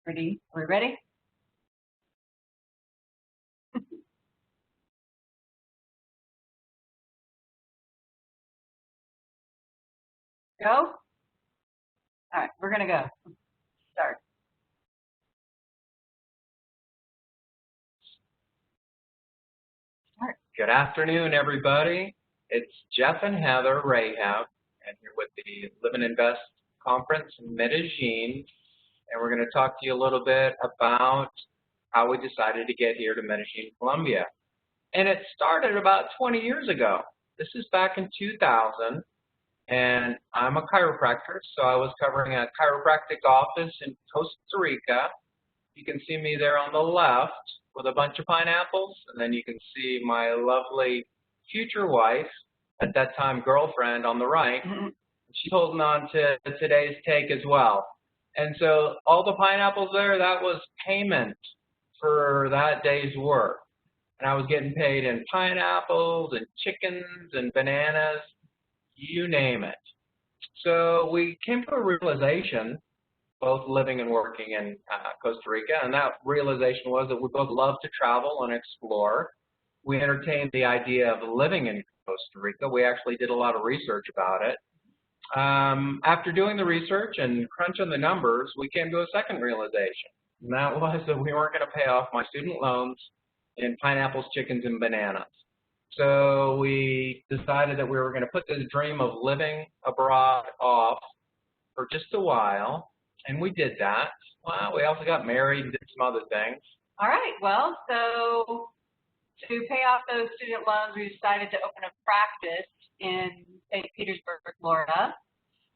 Ready? Are we ready? Go? All right, we're going to go. Start. Good afternoon, everybody. It's Jeff and Heather Rahab, and here with the Live and Invest Conference in Medellin, and we're going to talk to you a little bit about how we decided to get here to Medellin, Colombia. And it started about 20 years ago. This is back in 2000, and I'm a chiropractor, so I was covering a chiropractic office in Costa Rica. You can see me there on the left with a bunch of pineapples, and then you can see my lovely future wife, at that time girlfriend, on the right. She's holding on to today's take as well. And so all the pineapples there, that was payment for that day's work. And I was getting paid in pineapples and chickens and bananas, you name it. So we came to a realization, both living and working in Costa Rica, and that realization was that we both love to travel and explore. We entertained the idea of living in Costa Rica. We actually did a lot of research about it. After doing the research and crunching the numbers, we came to a second realization, and that was that we weren't going to pay off my student loans in pineapples, chickens, and bananas. So we decided that we were going to put this dream of living abroad off for just a while. And we did that. Well, we also got married and did some other things. All right. Well, so to pay off those student loans, we decided to open a practice in St. Petersburg, Florida.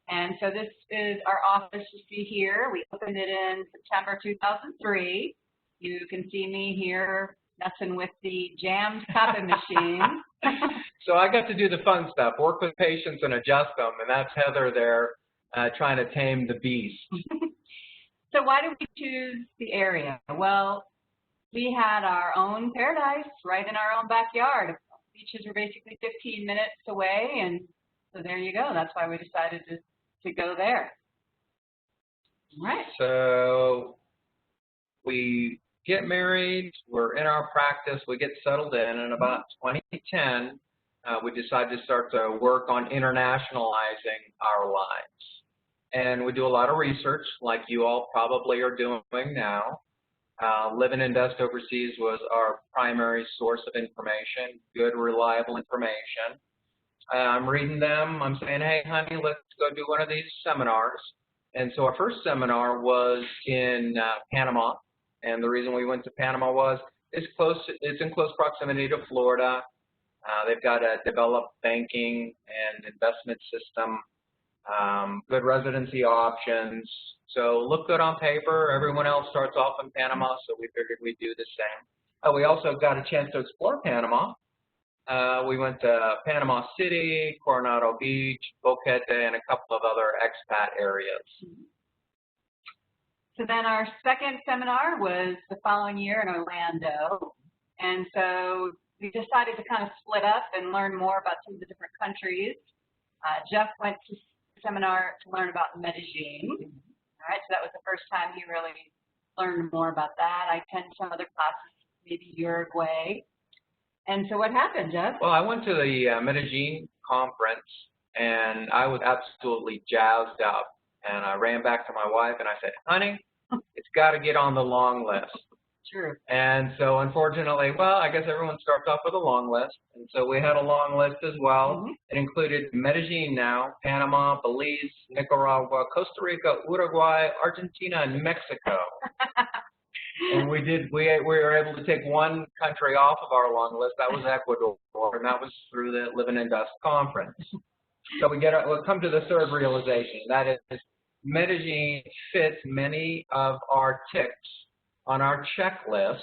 And so this is our office you see here. We opened it in September 2003. You can see me here messing with the jammed copy machine. So I got to do the fun stuff, work with patients and adjust them, and that's Heather there. Trying to tame the beast. So why did we choose the area? Well, we had our own paradise right in our own backyard. Beaches were basically 15 minutes away, and so there you go. That's why we decided to go there. All right. So we get married, we're in our practice, we get settled in, and about 2010, we decided to start to work on internationalizing our lives. And we do a lot of research, like you all probably are doing now. Live and Invest Overseas was our primary source of information, good, reliable information. I'm reading them. I'm saying, hey, honey, let's go do one of these seminars. And so our first seminar was in Panama. And the reason we went to Panama was it's in close proximity to Florida. They've got a developed banking and investment system. Good residency options, so look good on paper. Everyone else starts off in Panama, so we figured we'd do the same. We also got a chance to explore Panama. We went to Panama City, Coronado Beach, Boquete, and a couple of other expat areas. So then our second seminar was the following year in Orlando, and so we decided to kind of split up and learn more about some of the different countries. Jeff went to seminar to learn about Medellin. All right, so that was the first time he really learned more about that. I attended some other classes, maybe Uruguay. And so what happened, Jeff? Well, I went to the Medellin conference, and I was absolutely jazzed up. And I ran back to my wife, and I said, honey, it's got to get on the long list. True. And so unfortunately, well, I guess everyone starts off with a long list. And so we had a long list as well. It included Medellin now, Panama, Belize, Nicaragua, Costa Rica, Uruguay, Argentina, and Mexico. And we were able to take one country off of our long list. That was Ecuador, and that was through the Live and Invest conference. So we'll come to the third realization. That is, Medellin fits many of our ticks on our checklist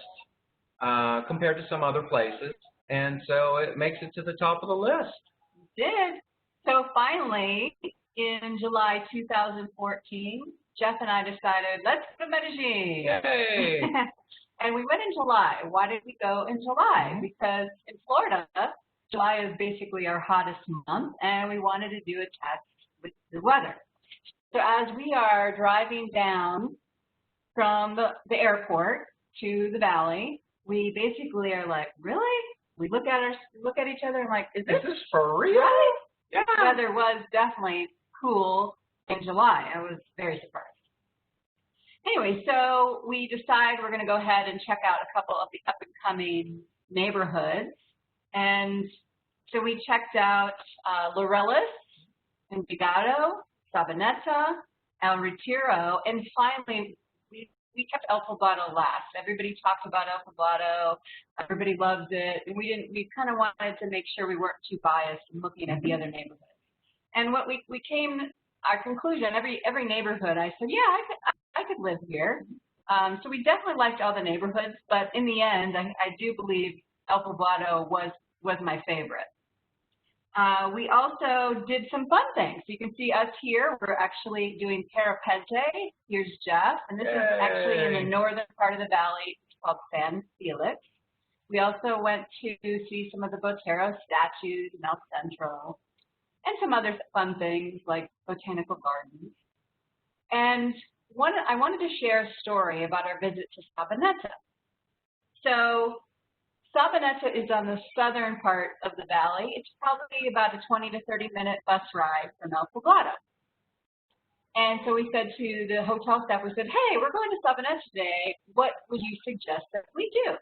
compared to some other places, and so it makes it to the top of the list. It did. So finally, in July 2014, Jeff and I decided, let's go to Medellin. Yay! And we went in July. Why did we go in July? Because in Florida, July is basically our hottest month, and we wanted to do a test with the weather. So as we are driving down from the airport to the valley, we basically are like, really? We look at each other and like, is this for real? Right? Yeah. The weather was definitely cool in July. I was very surprised. Anyway, so we decide we're going to go ahead and check out a couple of the up-and-coming neighborhoods. And so we checked out Laureles, Envigado, Sabaneta, El Retiro, and finally we kept El Poblado last. Everybody talked about El Poblado. Everybody loves it. And we kind of wanted to make sure we weren't too biased in looking at the other neighborhoods. And what we came, our conclusion, every neighborhood, I said, yeah, I could live here. So we definitely liked all the neighborhoods, but in the end, I do believe El Poblado was my favorite. We also did some fun things. You can see us here. We're actually doing parapente. Here's Jeff, and this is actually in the northern part of the valley. It's called San Felix. We also went to see some of the Botero statues in El Centro, and some other fun things like botanical gardens. And I wanted to share a story about our visit to Sabaneta. So Sabaneta is on the southern part of the valley. It's probably about a 20 to 30-minute bus ride from El Poblado. And so we said to the hotel staff, we said, hey, we're going to Sabaneta today. What would you suggest that we do?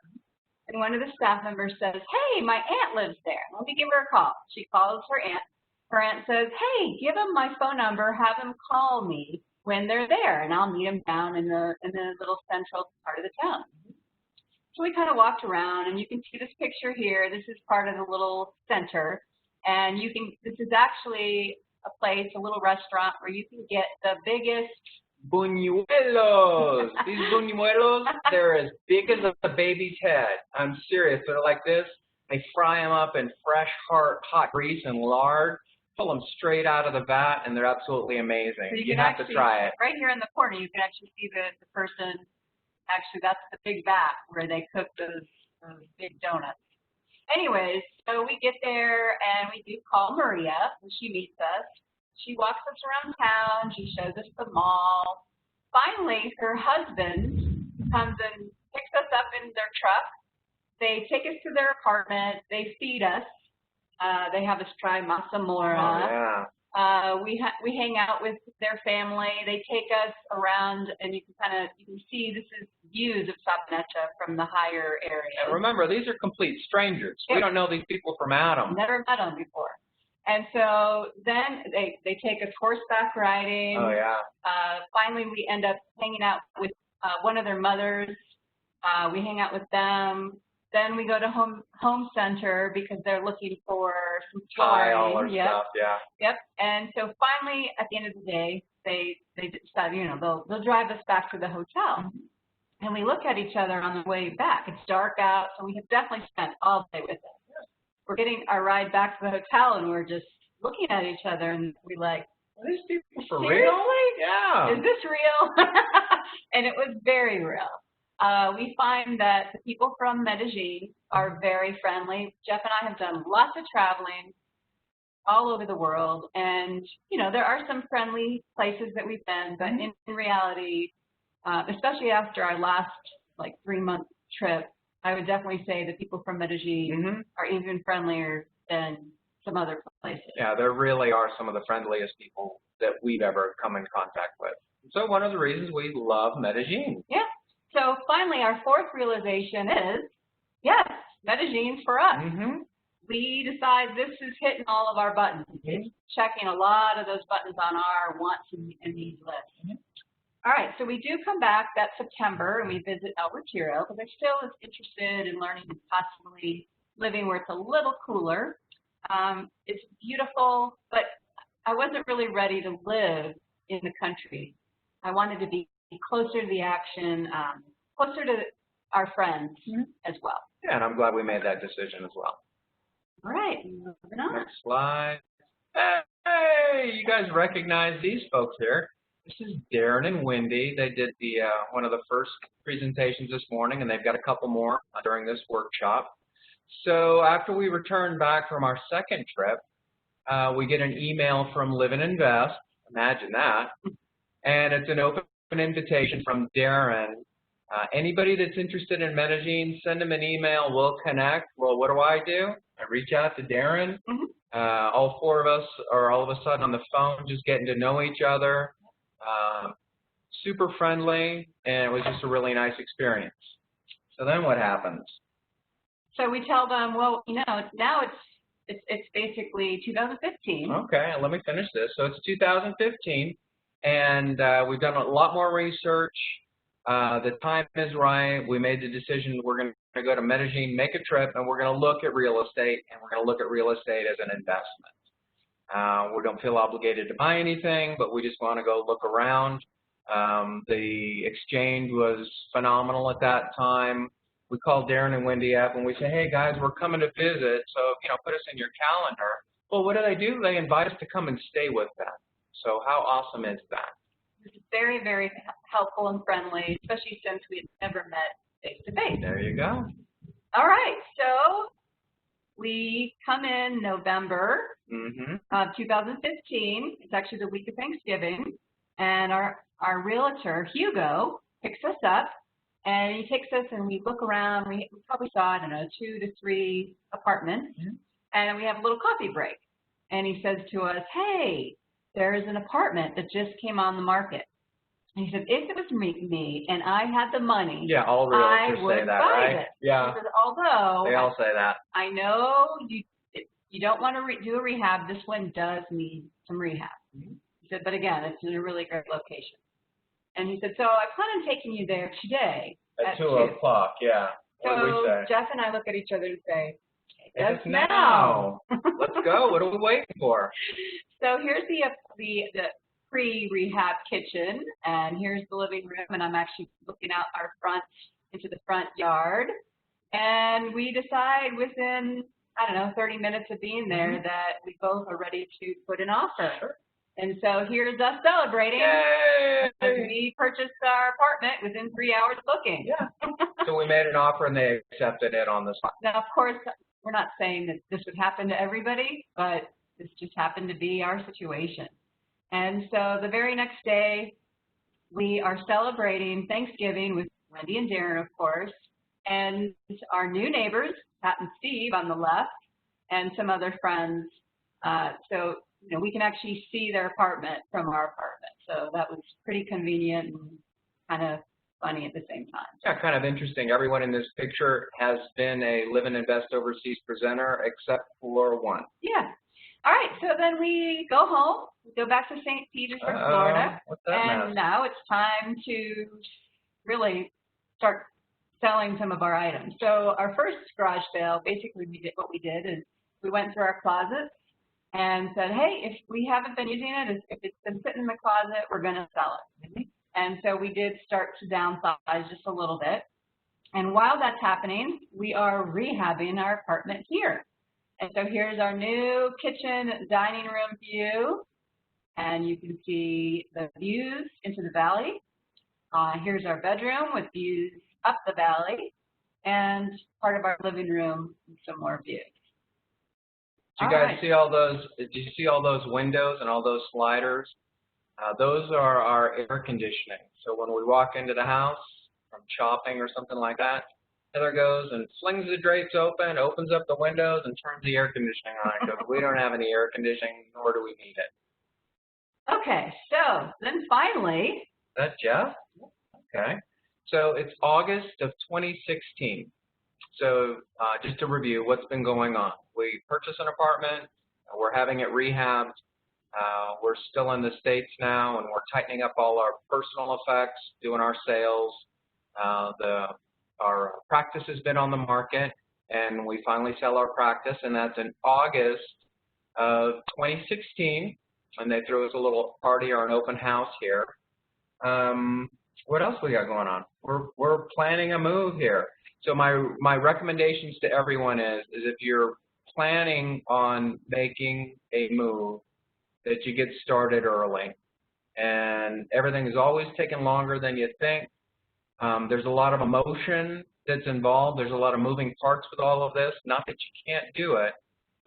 And one of the staff members says, hey, my aunt lives there. Let me give her a call. She calls her aunt. Her aunt says, hey, give them my phone number. Have them call me when they're there, and I'll meet them down in the little central part of the town. So we kind of walked around, and you can see this picture here. This is part of the little center, and this is actually a place, a little restaurant where you can get the biggest buñuelos. These buñuelos, they're as big as a baby's head. I'm serious. They're like this. They fry them up in fresh, hot grease and lard, pull them straight out of the vat, and they're absolutely amazing. So you have to try it. Right here in the corner, you can actually see the person. Actually, that's the big vat where they cook those big donuts. Anyways, so we get there and we do call Maria when she meets us. She walks us around town. She shows us the mall. Finally, her husband comes and picks us up in their truck. They take us to their apartment. They feed us. They have us try masa mora. Oh, yeah. We hang out with their family. They take us around, and you can see this is views of Sabaneta from the higher area. And remember, these are complete strangers. Yep. We don't know these people from Adam. Never met them before. And so then they take us horseback riding. Oh, yeah. Finally, we end up hanging out with one of their mothers. We hang out with them. Then we go to home center because they're looking for some tile or stuff, yeah. Yep. And so finally, at the end of the day, they decide, they'll drive us back to the hotel. And we look at each other on the way back. It's dark out, so we have definitely spent all day with it. We're getting our ride back to the hotel, and we're just looking at each other, and we're like, are these people for seriously? real? Yeah. Is this real? And it was very real. We find that the people from Medellin are very friendly. Jeff and I have done lots of traveling all over the world, and there are some friendly places that we've been, but in reality, especially after our last 3-month trip, I would definitely say the people from Medellin are even friendlier than some other places. Yeah, there really are some of the friendliest people that we've ever come in contact with. So one of the reasons we love Medellin. Yeah. So finally, our fourth realization is, yes, Medellin's for us. We decide this is hitting all of our buttons. It's checking a lot of those buttons on our wants and needs list. All right, so we do come back that September and we visit El Retiro because I still was interested in learning and possibly living where it's a little cooler. It's beautiful, but I wasn't really ready to live in the country. I wanted to be closer to the action, closer to our friends as well. Yeah, and I'm glad we made that decision as well. All right, moving on. Next slide. Hey, you guys recognize these folks here. This is Darren and Wendy. They did one of the first presentations this morning, and they've got a couple more during this workshop. So after we return back from our second trip, we get an email from Live and Invest. Imagine that. And it's an open an invitation from Darren. Anybody that's interested in Medellin, send him an email. We'll connect. Well, what do? I reach out to Darren. All four of us are all of a sudden on the phone, just getting to know each other. Super friendly, and it was just a really nice experience. So then what happens? So we tell them, well, now it's basically 2015. Okay, let me finish this. So it's 2015, and we've done a lot more research. The time is right. We made the decision we're going to go to Medellin, make a trip, and we're going to look at real estate, and we're going to look at real estate as an investment. We don't feel obligated to buy anything, but we just want to go look around. The exchange was phenomenal at that time. We called Darren and Wendy up and we said, hey guys, we're coming to visit, so put us in your calendar. Well, what do? They invite us to come and stay with them. So how awesome is that? This is very, very helpful and friendly, especially since we had never met face to face. There you go. All right, so we come in November of 2015. It's actually the week of Thanksgiving, and our realtor, Hugo, picks us up, and he takes us and we look around. We probably saw, I don't know, 2 to 3 apartments, and we have a little coffee break. And he says to us, hey, there is an apartment that just came on the market. And he said, if it was me and I had the money, yeah, all realtors I would say that, buy right? it. Yeah. He says, although they all say that. I know you don't want to do a rehab. This one does need some rehab. He said, but again, it's in a really great location. And he said, so I plan on taking you there today at 2 o'clock, yeah. What do we say? Jeff and I look at each other and say, it's now. Let's go. What are we waiting for? So here's the pre-rehab kitchen, and here's the living room, and I'm actually looking out into the front yard. And we decide within, 30 minutes of being there that we both are ready to put an offer. Sure. And so here's us celebrating. Yay! As we purchased our apartment within 3 hours of booking. Yeah. So we made an offer and they accepted it on the spot. Now, of course, we're not saying that this would happen to everybody, but this just happened to be our situation. And so the very next day, we are celebrating Thanksgiving with Wendy and Darren, of course, and our new neighbors, Pat and Steve on the left, and some other friends. So we can actually see their apartment from our apartment. So that was pretty convenient and kind of funny at the same time. Yeah, kind of interesting. Everyone in this picture has been a Live and Invest Overseas presenter except for one. Yeah. All right, so then we go home, we go back to St. Petersburg, Florida, what's that and mess? Now it's time to really start selling some of our items. So our first garage sale, basically what we did is we went through our closets and said, hey, if we haven't been using it, if it's been sitting in the closet, we're going to sell it. And so we did start to downsize just a little bit. And while that's happening, we are rehabbing our apartment here. And so here's our new kitchen dining room view. And you can see the views into the valley. Here's our bedroom with views up the valley. And part of our living room with some more views. Did you guys see all those? Did you see all those windows and all those sliders? Those are our air conditioning. So when we walk into the house from shopping or something like that, Heather goes and flings the drapes open, opens up the windows, and turns the air conditioning on because we don't have any air conditioning, nor do we need it. Okay, so then finally. Is that Jeff? Okay. So it's August of 2016. So just to review what's been going on. We purchased an apartment. We're having it rehabbed. We're still in the States now, and we're tightening up all our personal effects, doing our sales. Our practice has been on the market, and we finally sell our practice, and that's in August of 2016, and they threw us a little party or an open house here. What else we got going on? We're planning a move here. So my recommendations to everyone is if you're planning on making a move, that you get started early. And everything is always taking longer than you think. There's a lot of emotion that's involved. There's a lot of moving parts with all of this. Not that you can't do it,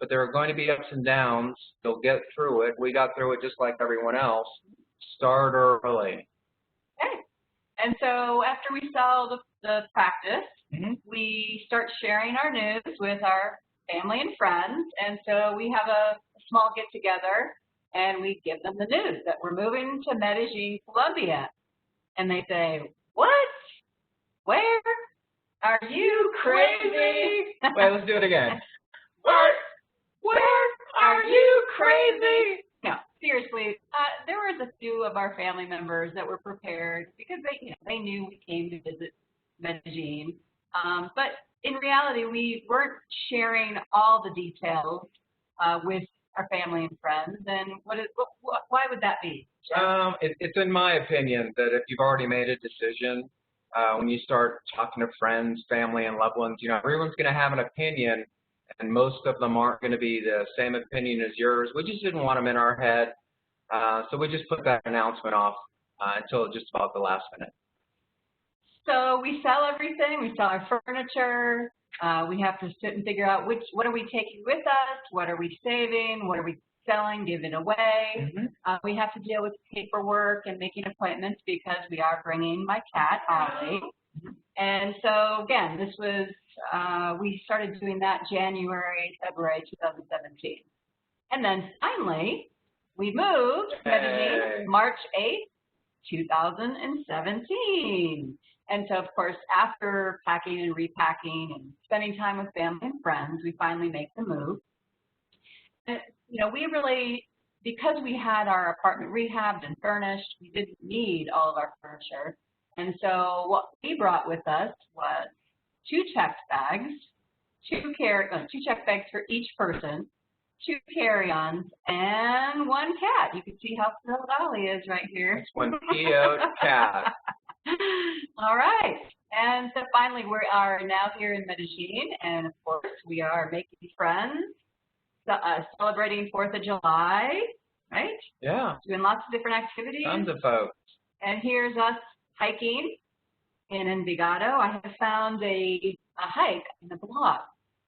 but there are going to be ups and downs. You'll get through it. We got through it just like everyone else. Start early. Okay. And so after we sell the practice, Mm-hmm. we start sharing our news with our family and friends. And so we have a small get-together, and we give them the news that we're moving to Medellin, Colombia. And they say, what? Where? Are you crazy? Wait, let's do it again. What? Where? Are you crazy? No, seriously, there was a few of our family members that were prepared because they knew we came to visit Medellin. But in reality, we weren't sharing all the details with our family and friends. And why would that be, Jeff? It's in my opinion that if you've already made a decision, when you start talking to friends, family, and loved ones, everyone's going to have an opinion, and most of them aren't going to be the same opinion as yours. We just didn't want them in our head, so we just put that announcement off until just about the last minute. So we sell everything. We sell our furniture. We have to sit and figure out what are we taking with us, what are we saving, what are we selling, giving away. Mm-hmm. We have to deal with paperwork and making appointments because we are bringing my cat, Ollie. And so, again, this was, we started doing that February 2017. And then finally, we moved to Medellin March 8th, 2017. And so, of course, after packing and repacking and spending time with family and friends, we finally make the move. And, we really, because we had our apartment rehabbed and furnished, we didn't need all of our furniture. And so what we brought with us was 2 check bags, 2 check bags for each person, 2 carry-ons, and 1 cat. You can see how thrilled Ollie is right here. That's one cute cat. All right. And so finally, we are now here in Medellin, and of course, we are making friends, celebrating 4th of July, right? Yeah. Doing lots of different activities. Tons of folks. And here's us hiking in Envigado. I have found a hike in the blog,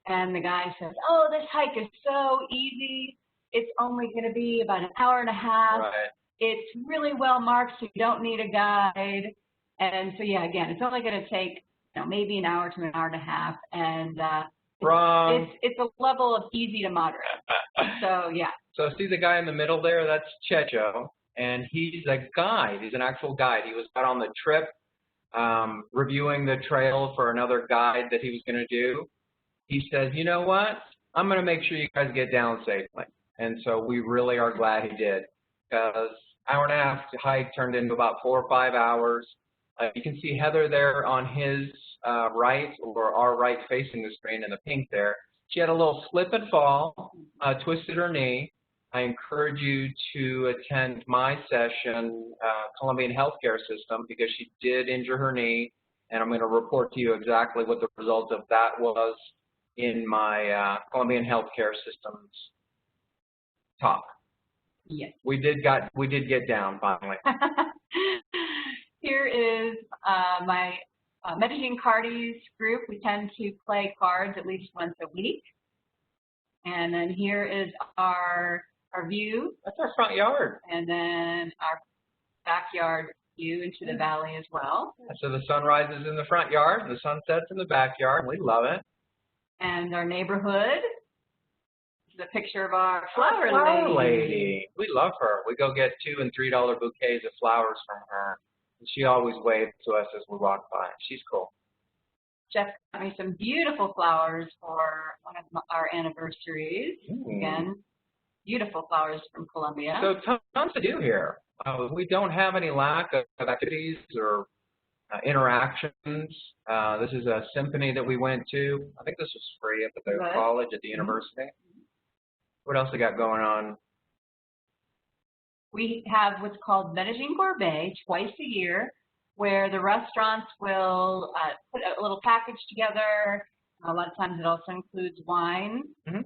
and the guy says, oh, this hike is so easy. It's only going to be about an hour and a half. Right. It's really well marked, so you don't need a guide. And so, yeah, again, it's only going to take maybe an hour to an hour and a half. And Wrong. It's a level of easy to moderate. So, yeah. So see the guy in the middle there? That's Checho, and he's a guide. He's an actual guide. He was out on the trip reviewing the trail for another guide that he was going to do. He says, you know what? I'm going to make sure you guys get down safely. And so we really are glad he did, because hour and a half to hike turned into about 4 or 5 hours. You can see Heather there on his right, or our right facing the screen in the pink there. She had a little slip and fall, twisted her knee. I encourage you to attend my session, Colombian healthcare system, because she did injure her knee, and I'm going to report to you exactly what the result of that was in my Colombian healthcare systems talk. Yes. We did get down finally. Here is my Medellin Cardies group. We tend to play cards at least once a week. And then here is our view. That's our front yard. And then our backyard view into the valley as well. So the sun rises in the front yard, the sun sets in the backyard. We love it. And our neighborhood. This is a picture of our flower lady. We love her. We go get $2 and $3 bouquets of flowers from her. And she always waves to us as we walk by. She's cool. Jeff got me some beautiful flowers for one of our anniversaries. Again, beautiful flowers from Colombia. So tons to do here. We don't have any lack of activities or interactions. This is a symphony that we went to. I think this was free at the college, at the university. What else we got going on? We have what's called Medellin Gourmet twice a year, where the restaurants will put a little package together. A lot of times it also includes wine.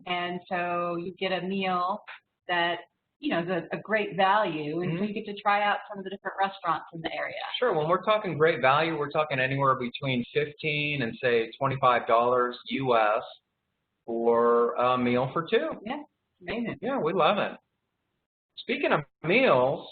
And so you get a meal that, is a great value. And so you get to try out some of the different restaurants in the area. Sure. When we're talking great value, we're talking anywhere between $15 and, say, $25 US for a meal for 2. Yeah, amazing. Yeah, we love it. Speaking of meals,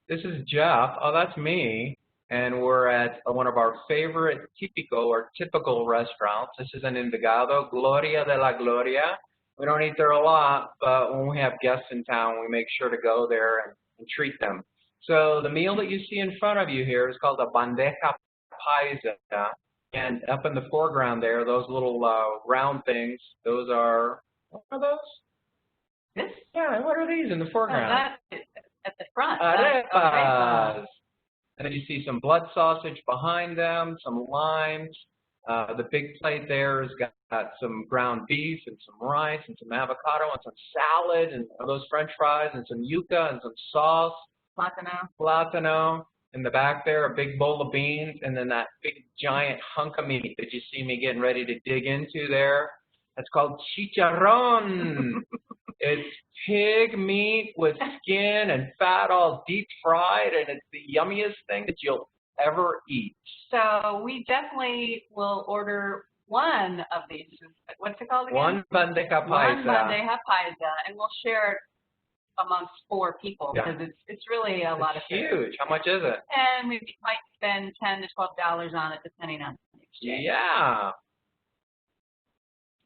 this is Jeff. Oh, that's me. and we're at one of our favorite típico or typical restaurants. This is in Envigado, Gloria de la Gloria. We don't eat there a lot, but when we have guests in town, we make sure to go there and treat them. So the meal that you see in front of you here is called a bandeja paisa, and up in the foreground there, those little round things, those are, what are those? This? Yeah, what are these in the foreground? Oh, that at the front. Arepas. And then you see some blood sausage behind them, some limes. The big plate there has got some ground beef and some rice and some avocado and some salad and those French fries and some yuca and some sauce. Plátano. In the back there, a big bowl of beans, and then that big giant hunk of meat that you see me getting ready to dig into there. That's called chicharrón. It's pig meat with skin and fat all deep fried, and it's the yummiest thing that you'll ever eat. So we definitely will order one of these. What's it called again? One bandeja paisa. One bandeja paisa, and we'll share it amongst 4 people because it's really a lot of food. It's huge. How much is it? And we might spend $10 to $12 on it depending on the exchange. Yeah.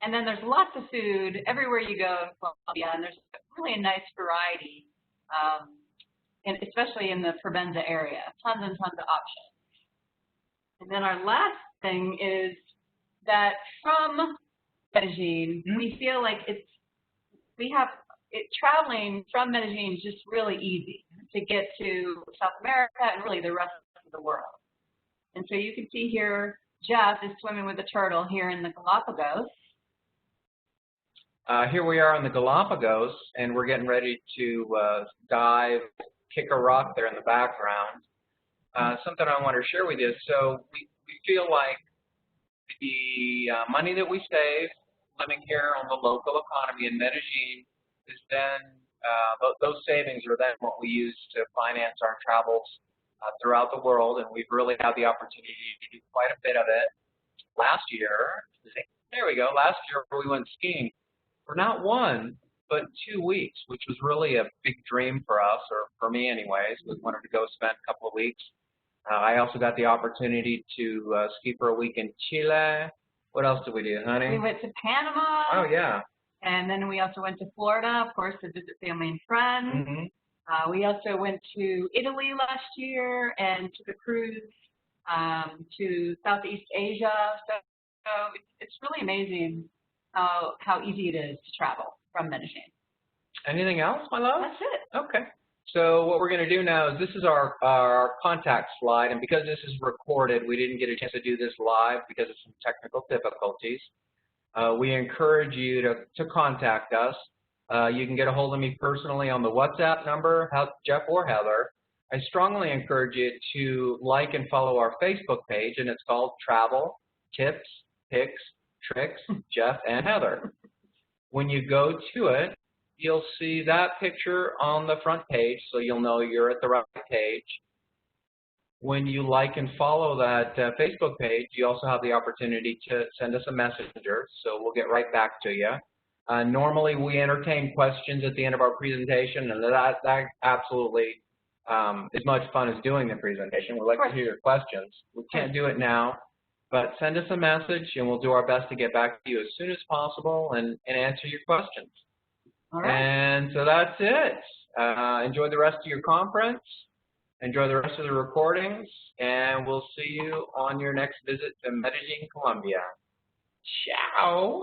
And then there's lots of food everywhere you go in Colombia, and there's really a nice variety, and especially in the Provenza area. Tons and tons of options. And then our last thing is that from Medellin, we feel like traveling from Medellin is just really easy to get to South America and really the rest of the world. And so you can see here, Jeff is swimming with a turtle here in the Galapagos. Here we are in the Galapagos, and we're getting ready to dive, kick a rock there in the background. Something I want to share with you. So we feel like the money that we save living here on the local economy in Medellin is then, those savings are then what we use to finance our travels throughout the world, and we've really had the opportunity to do quite a bit of it. Last year, last year we went skiing for not 1, but 2 weeks, which was really a big dream for us, or for me anyways. We wanted to go spend a couple of weeks. I also got the opportunity to ski for a week in Chile. What else did we do, honey? We went to Panama. Oh, yeah. And then we also went to Florida, of course, to visit family and friends. Mm-hmm. We also went to Italy last year and took a cruise to Southeast Asia. So it's really amazing how easy it is to travel from Medellin. Anything else, my love? That's it. Okay. So what we're going to do now is this is our contact slide, and because this is recorded, we didn't get a chance to do this live because of some technical difficulties. We encourage you to contact us. You can get a hold of me personally on the WhatsApp number, Jeff or Heather. I strongly encourage you to like and follow our Facebook page, and it's called Travel, Tips, Picks, Tricks, Jeff and Heather. When you go to it, you'll see that picture on the front page, so you'll know you're at the right page. When you like and follow that Facebook page, you also have the opportunity to send us a messenger, so we'll get right back to you. Normally, we entertain questions at the end of our presentation, and that absolutely as much fun as doing the presentation. We'd like to hear your questions. We can't do it now, but send us a message, and we'll do our best to get back to you as soon as possible and answer your questions. All right. And so that's it. Enjoy the rest of your conference. Enjoy the rest of the recordings, and we'll see you on your next visit to Medellin, Colombia. Ciao.